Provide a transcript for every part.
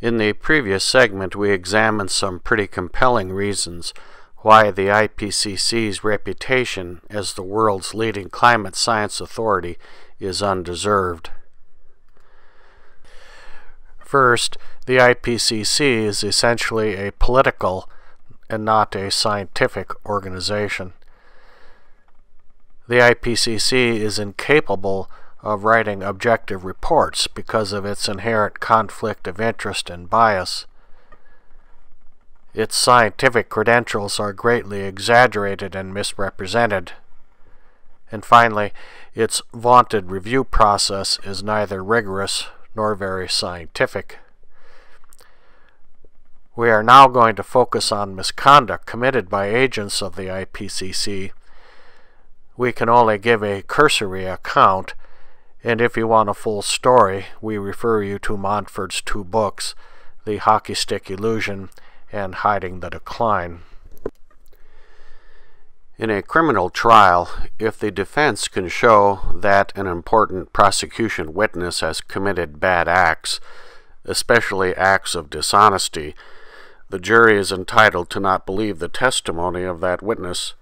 In the previous segment, we examined some pretty compelling reasons why the IPCC's reputation as the world's leading climate science authority is undeserved. First, the IPCC is essentially a political and not a scientific organization. The IPCC is incapable of writing objective reports because of its inherent conflict of interest and bias. Its scientific credentials are greatly exaggerated and misrepresented. And finally, its vaunted review process is neither rigorous nor very scientific. We are now going to focus on misconduct committed by agents of the IPCC. We can only give a cursory account, and if you want a full story, we refer you to Montford's two books, The Hockey Stick Illusion and Hiding the Decline. In a criminal trial, if the defense can show that an important prosecution witness has committed bad acts, especially acts of dishonesty, the jury is entitled to not believe the testimony of that witness.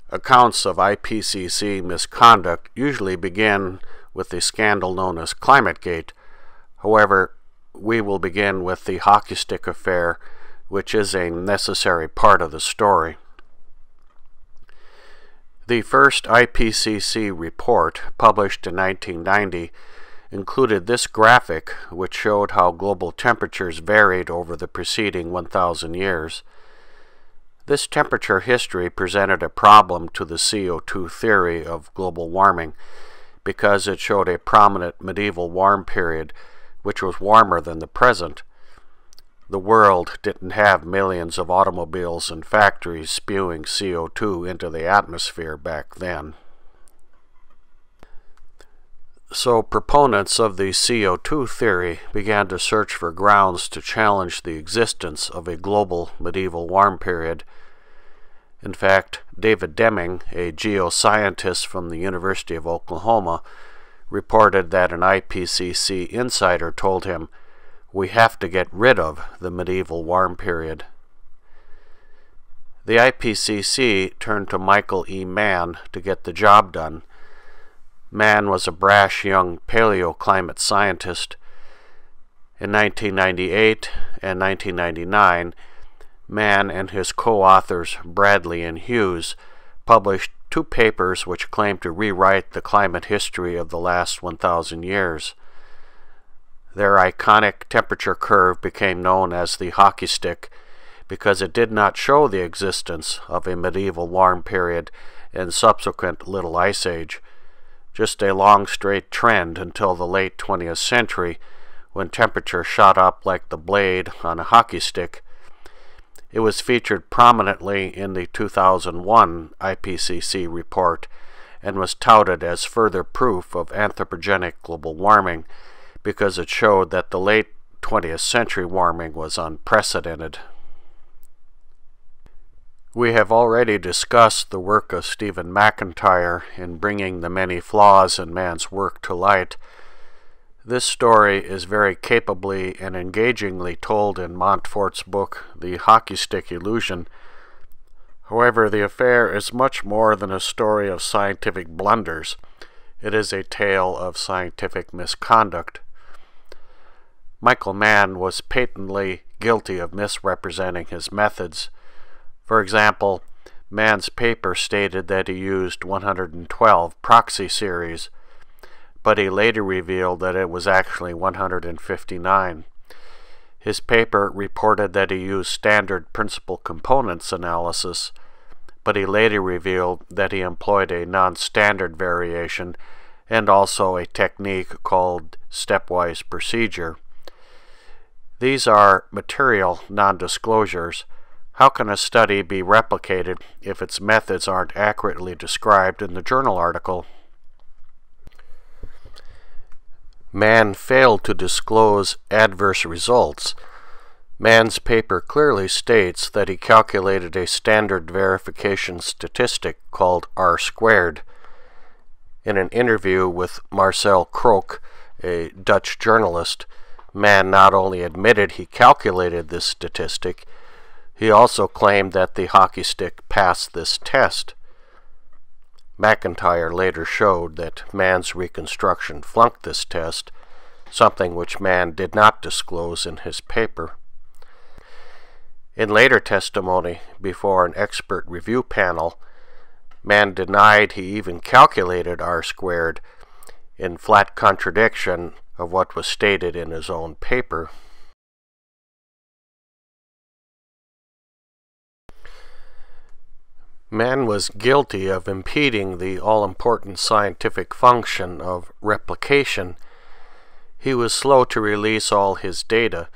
Accounts of IPCC misconduct usually begin with the scandal known as ClimateGate. However, we will begin with the hockey stick affair, which is a necessary part of the story. The first IPCC report, published in 1990, included this graphic which showed how global temperatures varied over the preceding 1,000 years. This temperature history presented a problem to the CO2 theory of global warming because it showed a prominent medieval warm period which was warmer than the present. The world didn't have millions of automobiles and factories spewing CO2 into the atmosphere back then. So proponents of the CO2 theory began to search for grounds to challenge the existence of a global medieval warm period. In fact, David Deming, a geoscientist from the University of Oklahoma, reported that an IPCC insider told him, "We have to get rid of the medieval warm period." The IPCC turned to Michael E. Mann to get the job done. Mann was a brash young paleoclimate scientist. In 1998 and 1999, Mann and his co-authors Bradley and Hughes published two papers which claimed to rewrite the climate history of the last 1,000 years. Their iconic temperature curve became known as the hockey stick because it did not show the existence of a medieval warm period and subsequent little ice age, just a long straight trend until the late 20th century when temperature shot up like the blade on a hockey stick. It was featured prominently in the 2001 IPCC report and was touted as further proof of anthropogenic global warming because it showed that the late 20th century warming was unprecedented. We have already discussed the work of Stephen McIntyre in bringing the many flaws in man's work to light. This story is very capably and engagingly told in Montfort's book, The Hockey Stick Illusion. However, the affair is much more than a story of scientific blunders. It is a tale of scientific misconduct. Michael Mann was patently guilty of misrepresenting his methods. For example, Mann's paper stated that he used 112 proxy series, but he later revealed that it was actually 159. His paper reported that he used standard principal components analysis, but he later revealed that he employed a non-standard variation and also a technique called stepwise procedure. These are material non-disclosures. How can a study be replicated if its methods aren't accurately described in the journal article? Mann failed to disclose adverse results. Mann's paper clearly states that he calculated a standard verification statistic called R-squared. In an interview with Marcel Krook, a Dutch journalist, Mann not only admitted he calculated this statistic, he also claimed that the hockey stick passed this test. McIntyre later showed that Mann's reconstruction flunked this test, something which Mann did not disclose in his paper. In later testimony before an expert review panel, Mann denied he even calculated R-squared, in flat contradiction of what was stated in his own paper. Mann was guilty of impeding the all-important scientific function of replication. He was slow to release all his data.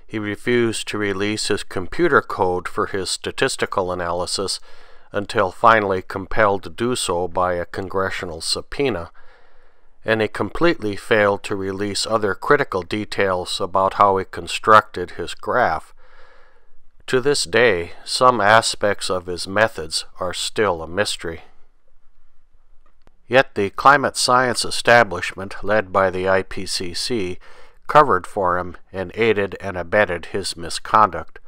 He refused to release his computer code for his statistical analysis until finally compelled to do so by a congressional subpoena, and he completely failed to release other critical details about how he constructed his graph. To this day, some aspects of his methods are still a mystery. Yet the climate science establishment, led by the IPCC, covered for him and aided and abetted his misconduct.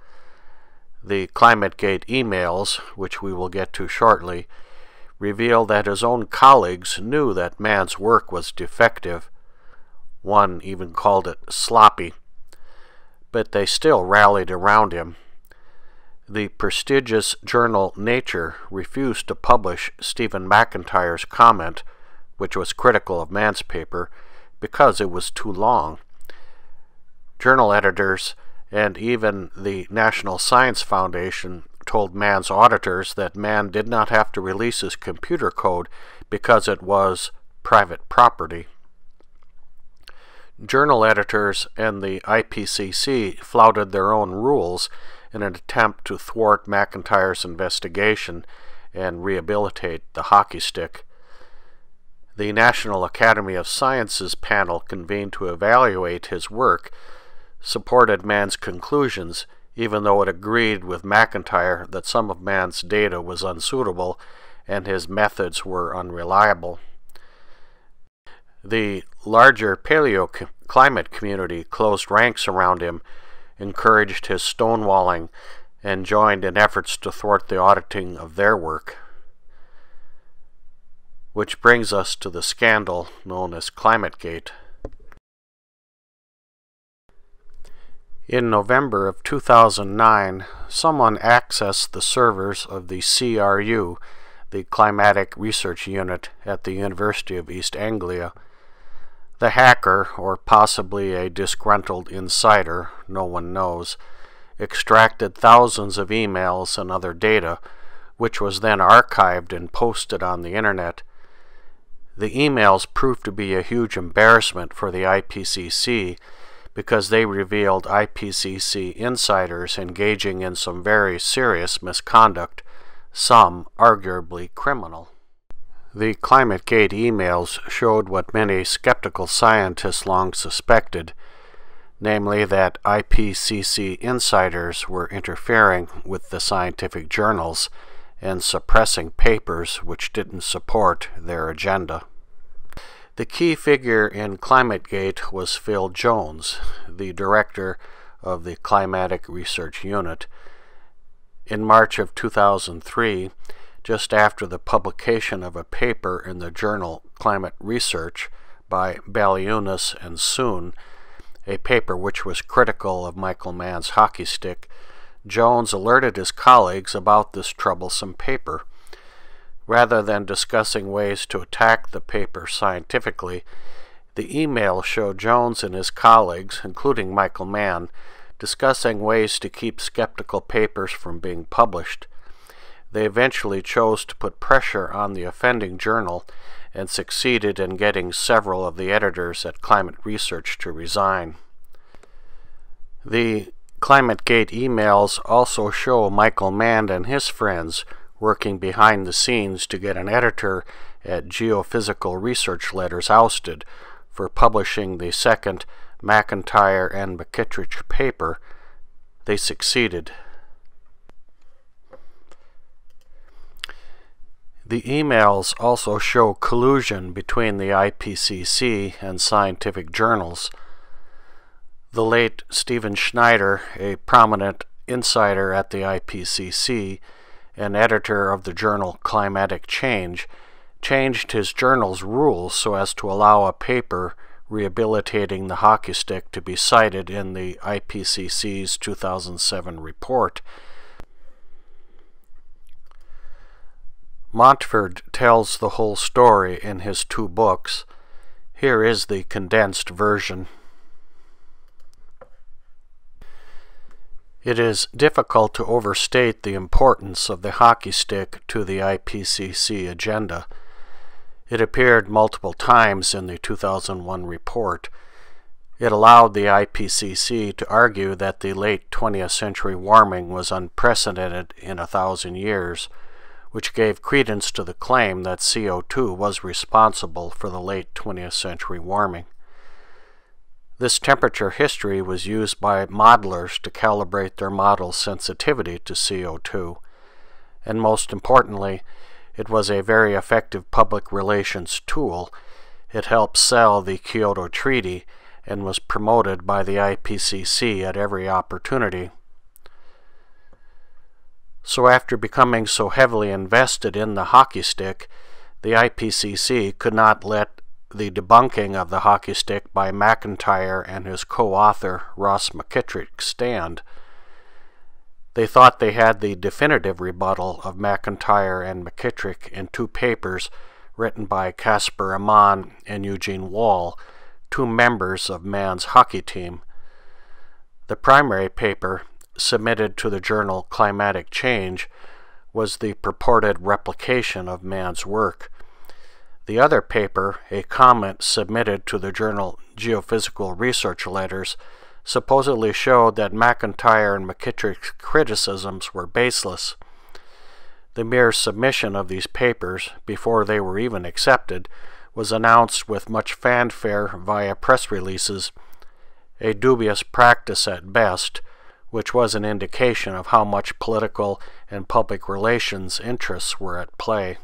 The ClimateGate emails, which we will get to shortly, reveal that his own colleagues knew that Mann's work was defective. One even called it sloppy, but they still rallied around him. The prestigious journal Nature refused to publish Stephen McIntyre's comment, which was critical of Mann's paper, because it was too long. Journal editors and even the National Science Foundation told Mann's auditors that Mann did not have to release his computer code because it was private property. Journal editors and the IPCC flouted their own rules in an attempt to thwart McIntyre's investigation and rehabilitate the hockey stick. The National Academy of Sciences panel convened to evaluate his work supported Mann's conclusions, even though it agreed with McIntyre that some of Mann's data was unsuitable and his methods were unreliable. The larger paleoclimate community closed ranks around him, encouraged his stonewalling, and joined in efforts to thwart the auditing of their work. Which brings us to the scandal known as ClimateGate. In November of 2009, someone accessed the servers of the CRU, the Climatic Research Unit at the University of East Anglia. The hacker, or possibly a disgruntled insider, no one knows, extracted thousands of emails and other data, which was then archived and posted on the internet. The emails proved to be a huge embarrassment for the IPCC because they revealed IPCC insiders engaging in some very serious misconduct, some arguably criminal. The ClimateGate emails showed what many skeptical scientists long suspected, namely that IPCC insiders were interfering with the scientific journals and suppressing papers which didn't support their agenda. The key figure in ClimateGate was Phil Jones, the director of the Climatic Research Unit. In March of 2003, just after the publication of a paper in the journal Climate Research by Baliunas and Soon, a paper which was critical of Michael Mann's hockey stick, Jones alerted his colleagues about this troublesome paper. Rather than discussing ways to attack the paper scientifically, the email showed Jones and his colleagues, including Michael Mann, discussing ways to keep skeptical papers from being published. They eventually chose to put pressure on the offending journal and succeeded in getting several of the editors at Climate Research to resign. The ClimateGate emails also show Michael Mann and his friends working behind the scenes to get an editor at Geophysical Research Letters ousted for publishing the second McIntyre and McKittrick paper. They succeeded. The emails also show collusion between the IPCC and scientific journals. The late Stephen Schneider, a prominent insider at the IPCC and editor of the journal Climatic Change, changed his journal's rules so as to allow a paper rehabilitating the hockey stick to be cited in the IPCC's 2007 report. Montford tells the whole story in his 2 books. Here is the condensed version. It is difficult to overstate the importance of the hockey stick to the IPCC agenda. It appeared multiple times in the 2001 report. It allowed the IPCC to argue that the late 20th century warming was unprecedented in 1,000 years, which gave credence to the claim that CO2 was responsible for the late 20th century warming. This temperature history was used by modelers to calibrate their model's sensitivity to CO2, and most importantly, it was a very effective public relations tool. It helped sell the Kyoto Treaty and was promoted by the IPCC at every opportunity. So after becoming so heavily invested in the hockey stick, the IPCC could not let the debunking of the hockey stick by McIntyre and his co-author Ross McKittrick stand. They thought they had the definitive rebuttal of McIntyre and McKittrick in 2 papers written by Caspar Amann and Eugene Wall, 2 members of Mann's hockey team. The primary paper, submitted to the journal Climatic Change, was the purported replication of Mann's work. The other paper, a comment submitted to the journal Geophysical Research Letters, supposedly showed that McIntyre and McKittrick's criticisms were baseless. The mere submission of these papers, before they were even accepted, was announced with much fanfare via press releases, a dubious practice at best, which was an indication of how much political and public relations interests were at play.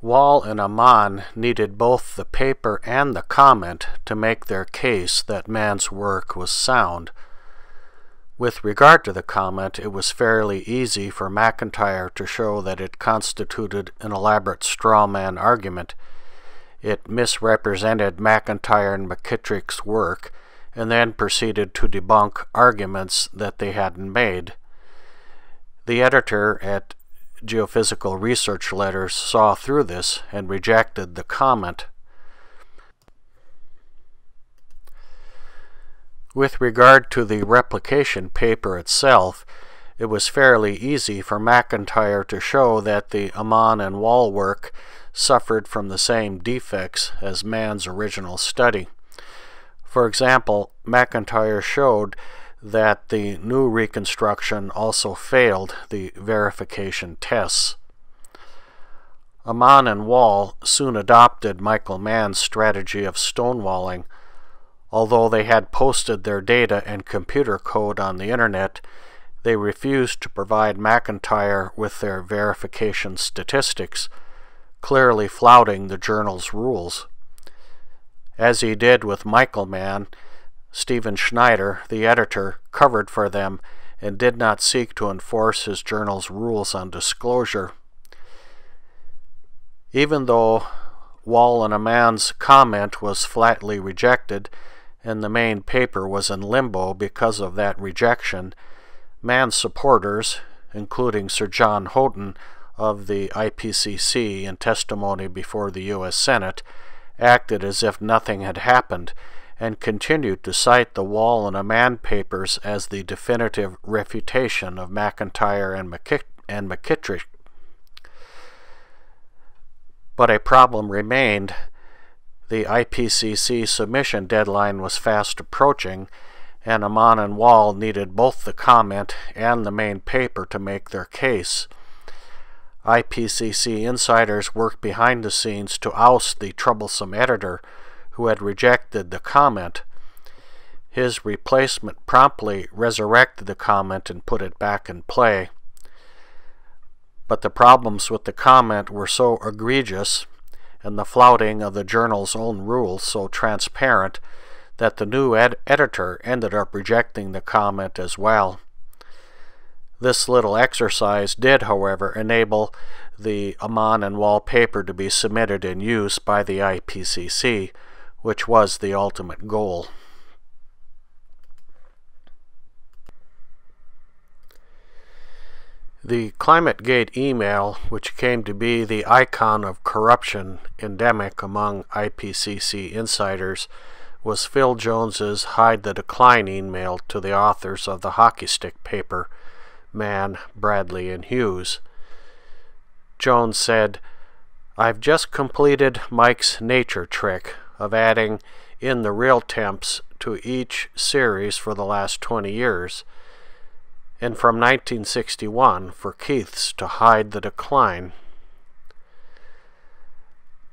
Wall and Amann needed both the paper and the comment to make their case that Mann's work was sound. With regard to the comment, it was fairly easy for McIntyre to show that it constituted an elaborate straw man argument. It misrepresented McIntyre and McKittrick's work and then proceeded to debunk arguments that they hadn't made. The editor at Geophysical Research Letters saw through this and rejected the comment. With regard to the replication paper itself, it was fairly easy for McIntyre to show that the Amann and Wall work suffered from the same defects as Mann's original study. For example, McIntyre showed that the new reconstruction also failed the verification tests. Amann and Wall soon adopted Michael Mann's strategy of stonewalling. Although they had posted their data and computer code on the internet, they refused to provide McIntyre with their verification statistics, clearly flouting the journal's rules. As he did with Michael Mann, Stephen Schneider, the editor, covered for them and did not seek to enforce his journal's rules on disclosure. Even though Wall and Amann's comment was flatly rejected and the main paper was in limbo because of that rejection, Mann's supporters, including Sir John Houghton of the IPCC in testimony before the U.S. Senate, acted as if nothing had happened and continued to cite the Wall and Amann papers as the definitive refutation of McIntyre and McKittrick. But a problem remained. The IPCC submission deadline was fast approaching, and Amann and Wall needed both the comment and the main paper to make their case. IPCC insiders worked behind the scenes to oust the troublesome editor who had rejected the comment. His replacement promptly resurrected the comment and put it back in play. But the problems with the comment were so egregious, and the flouting of the journal's own rules so transparent that the new editor ended up rejecting the comment as well. This little exercise did, however, enable the Amman and Wall paper to be submitted and used by the IPCC, which was the ultimate goal. The ClimateGate email, which came to be the icon of corruption endemic among IPCC insiders, was Phil Jones's Hide the Decline email to the authors of the hockey stick paper, Mann, Bradley, and Hughes. Jones said, "I've just completed Mike's nature trick of adding in the real temps to each series for the last 20 years, and from 1961 for Keith's to Hide the Decline."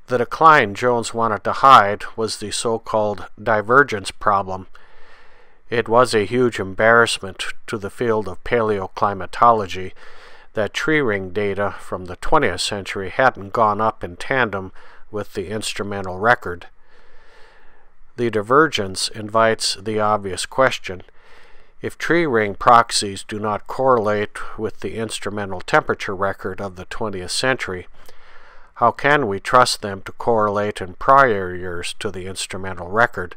The decline Jones wanted to hide was the so-called divergence problem. It was a huge embarrassment to the field of paleoclimatology that tree ring data from the 20th century hadn't gone up in tandem with the instrumental record. The divergence invites the obvious question: if tree ring proxies do not correlate with the instrumental temperature record of the 20th century, how can we trust them to correlate in prior years to the instrumental record?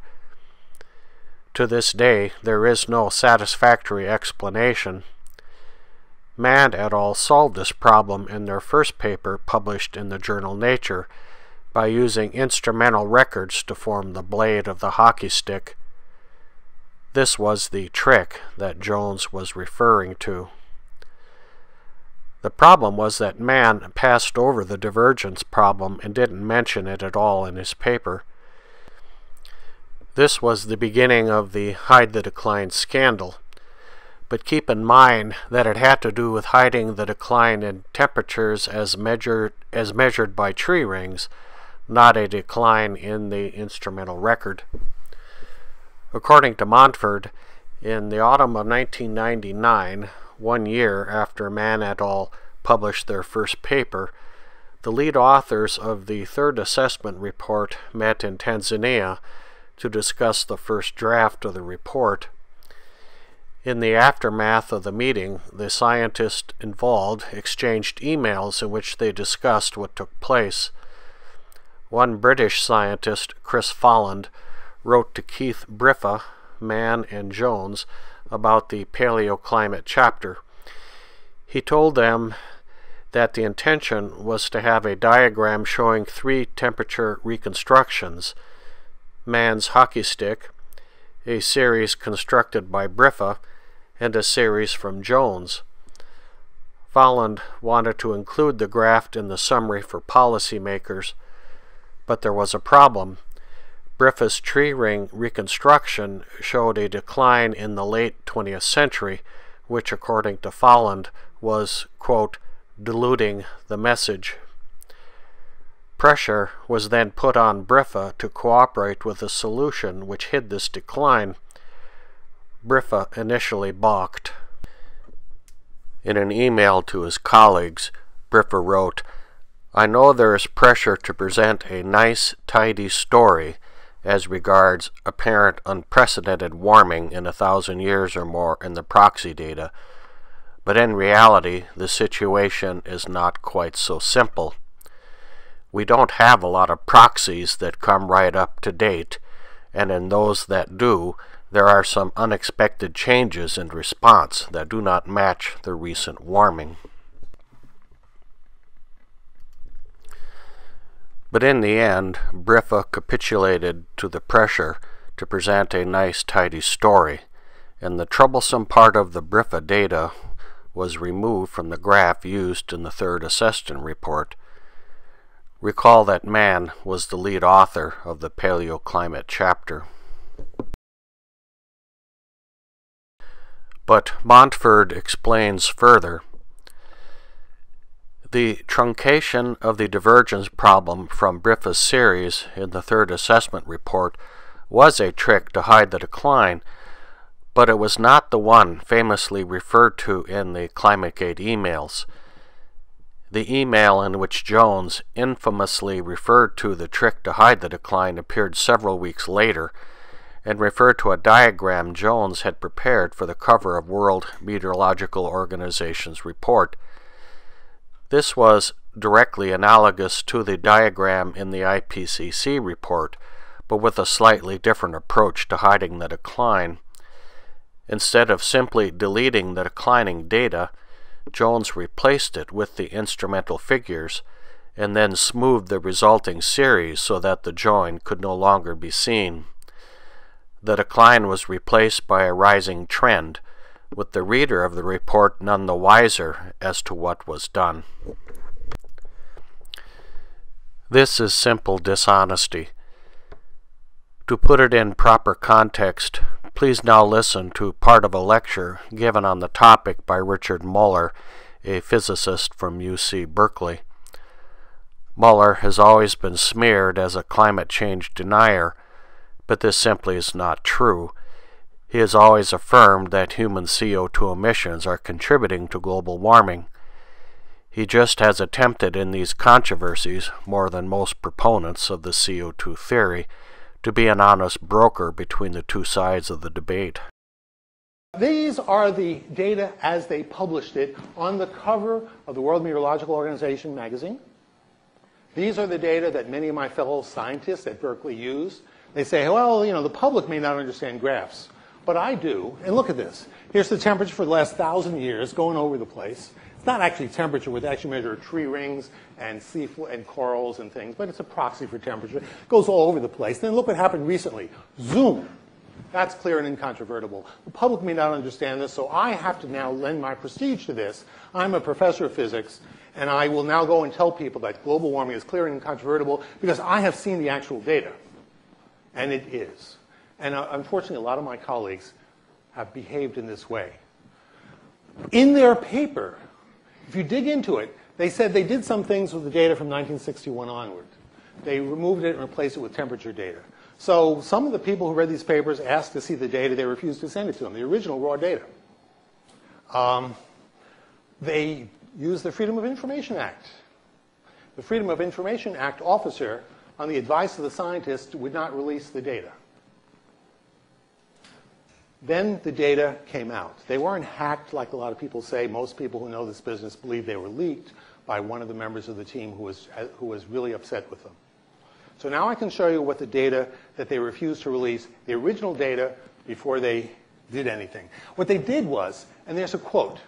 To this day, there is no satisfactory explanation. Mann et al. Solved this problem in their first paper published in the journal Nature by using instrumental records to form the blade of the hockey stick. This was the trick that Jones was referring to. The problem was that Mann passed over the divergence problem and didn't mention it at all in his paper. This was the beginning of the Hide the Decline scandal, but keep in mind that it had to do with hiding the decline in temperatures as measured by tree rings, not a decline in the instrumental record. According to Montford, in the autumn of 1999, 1 year after Mann et al. Published their first paper, the lead authors of the third assessment report met in Tanzania to discuss the first draft of the report. In the aftermath of the meeting, the scientists involved exchanged emails in which they discussed what took place. One British scientist, Chris Folland, wrote to Keith Briffa, Mann, and Jones about the paleoclimate chapter. He told them that the intention was to have a diagram showing 3 temperature reconstructions: Mann's hockey stick, a series constructed by Briffa, and a series from Jones. Folland wanted to include the graph in the summary for policymakers, but there was a problem. Briffa's tree ring reconstruction showed a decline in the late 20th century, which, according to Folland, was, quote, diluting the message. Pressure was then put on Briffa to cooperate with a solution which hid this decline. Briffa initially balked. In an email to his colleagues, Briffa wrote, "I know there is pressure to present a nice, tidy story as regards apparent unprecedented warming in 1,000 years or more in the proxy data, but in reality the situation is not quite so simple. We don't have a lot of proxies that come right up to date, and in those that do, there are some unexpected changes in response that do not match the recent warming." But in the end, Briffa capitulated to the pressure to present a nice, tidy story, and the troublesome part of the Briffa data was removed from the graph used in the third assessment report. Recall that Mann was the lead author of the paleoclimate chapter. But Montford explains further. The truncation of the divergence problem from Briffa's series in the third assessment report was a trick to hide the decline, but it was not the one famously referred to in the ClimateGate emails. The email in which Jones infamously referred to the trick to hide the decline appeared several weeks later and referred to a diagram Jones had prepared for the cover of World Meteorological Organization's report. This was directly analogous to the diagram in the IPCC report, but with a slightly different approach to hiding the decline. Instead of simply deleting the declining data, Jones replaced it with the instrumental figures and then smoothed the resulting series so that the join could no longer be seen. The decline was replaced by a rising trend, with the reader of the report none the wiser as to what was done. This is simple dishonesty. To put it in proper context, please now listen to part of a lecture given on the topic by Richard Muller, a physicist from UC Berkeley. Muller has always been smeared as a climate change denier, but this simply is not true. He has always affirmed that human CO2 emissions are contributing to global warming. He just has attempted in these controversies, more than most proponents of the CO2 theory, to be an honest broker between the two sides of the debate. These are the data as they published it on the cover of the World Meteorological Organization magazine. These are the data that many of my fellow scientists at Berkeley use. They say, well, the public may not understand graphs, but I do. And look at this. Here's the temperature for the last 1,000 years going over the place. It's not actually temperature. We actually measure tree rings and and corals and things, but it's a proxy for temperature. It goes all over the place. Then look what happened recently. Zoom. That's clear and incontrovertible. The public may not understand this, so I have to now lend my prestige to this. I'm a professor of physics, and I will now go and tell people that global warming is clear and incontrovertible because I have seen the actual data. And it is. And unfortunately, a lot of my colleagues have behaved in this way. In their paper, if you dig into it, they said they did some things with the data from 1961 onward. They removed it and replaced it with temperature data. So some of the people who read these papers asked to see the data. They refused to send it to them, the original raw data. They used the Freedom of Information Act. The Freedom of Information Act officer, on the advice of the scientist, would not release the data. Then the data came out. They weren't hacked like a lot of people say. Most people who know this business believe they were leaked by one of the members of the team who was really upset with them. So now I can show you what the data that they refused to release, the original data, before they did anything. What they did was, and there's a quote.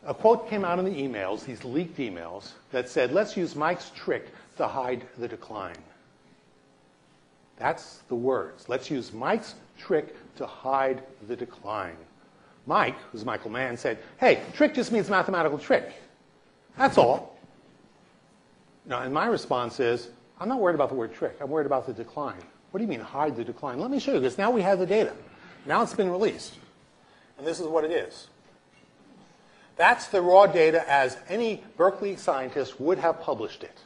A quote came out in the emails, these leaked emails, that said, let's use Mike's trick to hide the decline. That's the words. Let's use Mike's trick to hide the decline. Mike, who's Michael Mann, said, hey, trick just means mathematical trick. That's all. Now, and my response is, I'm not worried about the word trick. I'm worried about the decline. What do you mean hide the decline? Let me show you this. Now we have the data. Now it's been released. And this is what it is. That's the raw data as any Berkeley scientist would have published it.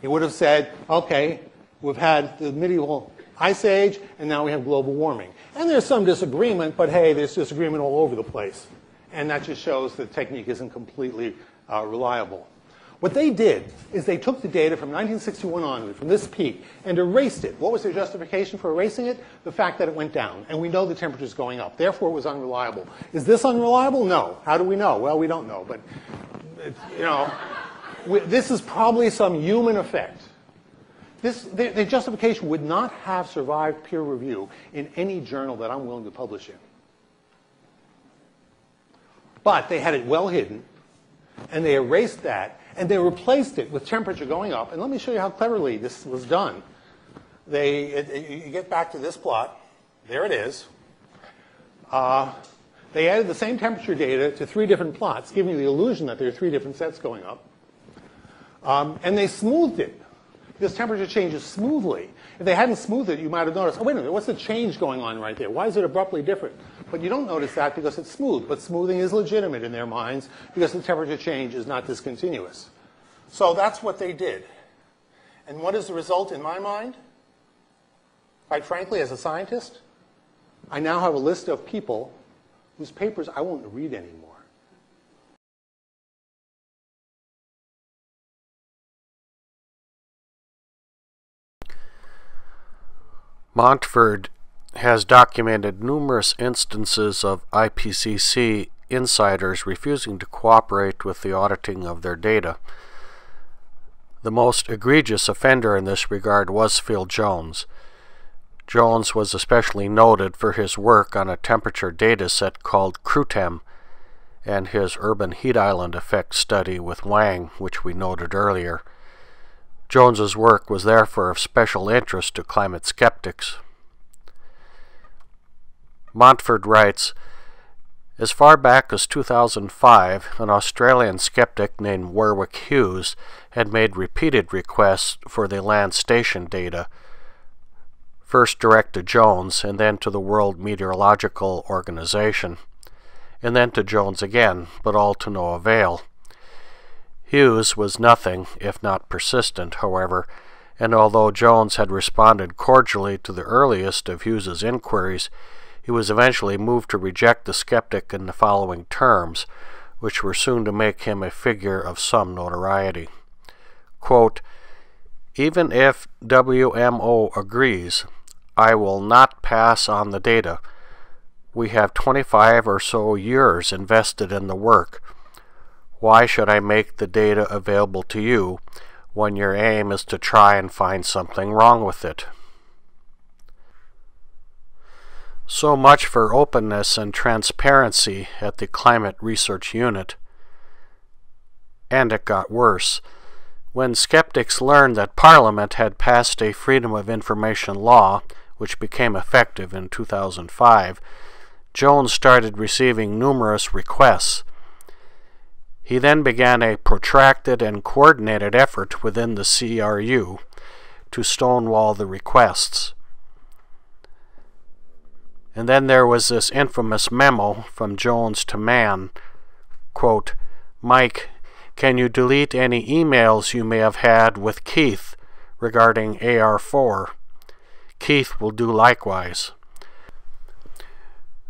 He would have said, okay, we've had the medieval ice age, and now we have global warming. And there's some disagreement, but hey, there's disagreement all over the place. And that just shows the technique isn't completely reliable. What they did is they took the data from 1961 onward, from this peak, and erased it. What was their justification for erasing it? The fact that it went down. And we know the temperature's going up. Therefore, it was unreliable. Is this unreliable? No. How do we know? Well, we don't know. But, this is probably some human effect. The justification would not have survived peer review in any journal that I'm willing to publish in. But they had it well hidden, and they erased that, and they replaced it with temperature going up. And let me show you how cleverly this was done. You get back to this plot. There it is. They added the same temperature data to 3 different plots, giving you the illusion that there are 3 different sets going up. And they smoothed it. This temperature changes smoothly. If they hadn't smoothed it, you might have noticed, oh, wait a minute, what's the change going on right there? Why is it abruptly different? But you don't notice that because it's smooth. But smoothing is legitimate in their minds because the temperature change is not discontinuous. So that's what they did. And what is the result in my mind? Quite frankly, as a scientist, I now have a list of people whose papers I won't read anymore. Montford has documented numerous instances of IPCC insiders refusing to cooperate with the auditing of their data. The most egregious offender in this regard was Phil Jones. Jones was especially noted for his work on a temperature dataset called CRUTEM and his urban heat island effect study with Wang, which we noted earlier. Jones's work was therefore of special interest to climate skeptics. Montford writes, as far back as 2005, an Australian skeptic named Warwick Hughes had made repeated requests for the land station data, first direct to Jones and then to the World Meteorological Organization, and then to Jones again, but all to no avail. Hughes was nothing if not persistent, however, and although Jones had responded cordially to the earliest of Hughes's inquiries, he was eventually moved to reject the skeptic in the following terms, which were soon to make him a figure of some notoriety. Quote, even if WMO agrees, I will not pass on the data. We have 25 or so years invested in the work. Why should I make the data available to you when your aim is to try and find something wrong with it? So much for openness and transparency at the Climate Research Unit. And it got worse. When skeptics learned that Parliament had passed a Freedom of Information law, which became effective in 2005, Jones started receiving numerous requests. He then began a protracted and coordinated effort within the CRU to stonewall the requests. And then there was this infamous memo from Jones to Mann, quote, Mike, can you delete any emails you may have had with Keith regarding AR4? Keith will do likewise.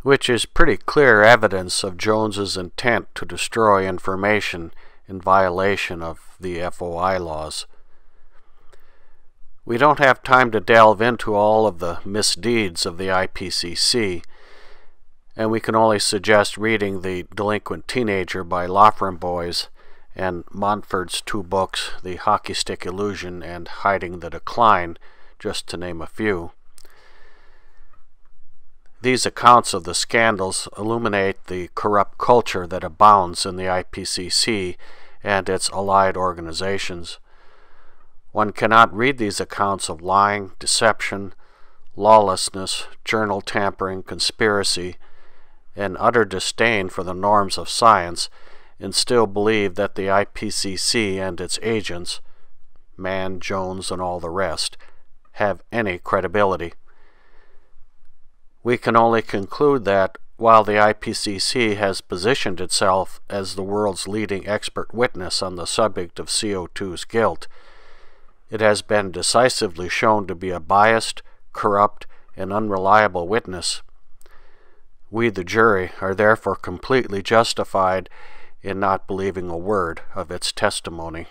Which is pretty clear evidence of Jones's intent to destroy information in violation of the FOI laws. We don't have time to delve into all of the misdeeds of the IPCC, and we can only suggest reading The Delinquent Teenager by Loughran Boys and Montford's two books, The Hockey Stick Illusion and Hiding the Decline, just to name a few. These accounts of the scandals illuminate the corrupt culture that abounds in the IPCC and its allied organizations. One cannot read these accounts of lying, deception, lawlessness, journal tampering, conspiracy, and utter disdain for the norms of science and still believe that the IPCC and its agents, Mann, Jones, and all the rest, have any credibility. We can only conclude that, while the IPCC has positioned itself as the world's leading expert witness on the subject of CO2's guilt, it has been decisively shown to be a biased, corrupt, and unreliable witness. We, the jury, are therefore completely justified in not believing a word of its testimony.